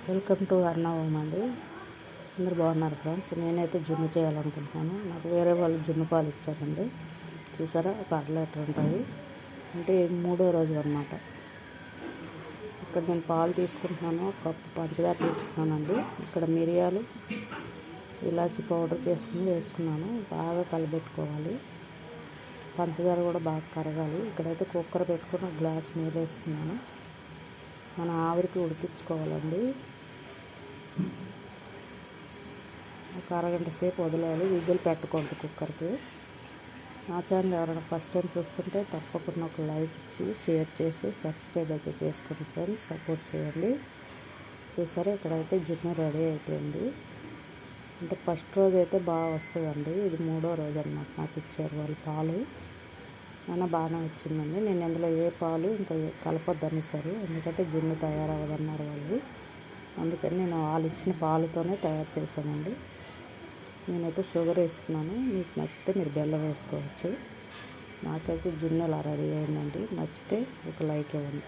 Welcome to అర్ణవం అండి. అందరు బాగున్నారు ఫ్రెండ్స్. నేనైతే జున్ను చేయాలనుకుంటున్నాను. నాకు వేరే వాళ్ళు జున్ను పాలు ఇచ్చారండి. చూసారా, ఒక 1/2 లీటర్ ఉంటుంది. అంటే మూడో రోజు అన్నమాట. ఇక్కడ నేను పాలు తీసుకుంటున్నాను, ఒక కప్పు పంచదార తీసుకున్నానండి. ఇక్కడ మిరియాలు, ఇలాచి పౌడర్ చేసుకుని వేసుకున్నాను. బాగా కలబెట్టుకోవాలి. పంచదార కూడా బాగా కరగాలి. ఇక్కడైతే కుక్కర్ పెట్టుకుని ఒక గ్లాస్ నీళ్ళు వేసుకున్నాను. మన ఆవిరికి ఉడికించుకోవాలండి. ఒక అరగంట సేపు వదిలేయాలి. విజిల్ పెట్టకూడదు కుక్కర్కి. నా ఛానల్ ఎవరైనా ఫస్ట్ టైం చూస్తుంటే తప్పకుండా ఒక లైక్ ఇచ్చి షేర్ చేసి సబ్స్క్రైబ్ అయితే చేసుకోండి ఫ్రెండ్స్. సపోర్ట్ చేయండి. చూసారా, ఇక్కడైతే జున్ను రెడీ అయిపోయింది. అంటే ఫస్ట్ రోజు అయితే బాగా వస్తుందండి. ఇది మూడో రోజు అన్నమాట. నాకు ఇచ్చారు వాళ్ళు పాలు. అయినా బాగానే వచ్చిందండి. నేను అందులో ఏ పాలు ఇంకా కలపొద్దని ఇస్తారు, ఎందుకంటే జున్ను తయారవ్వదన్నారు వాళ్ళు. అందుకని నేను వాళ్ళు ఇచ్చిన పాలుతోనే తయారు చేశానండి. నేనైతే షుగర్ వేసుకున్నాను. మీకు నచ్చితే మీరు బెల్లం వేసుకోవచ్చు. నాకైతే జున్ను అలా రెడీ అయిందండి. నచ్చితే ఒక లైక్ ఇవ్వండి.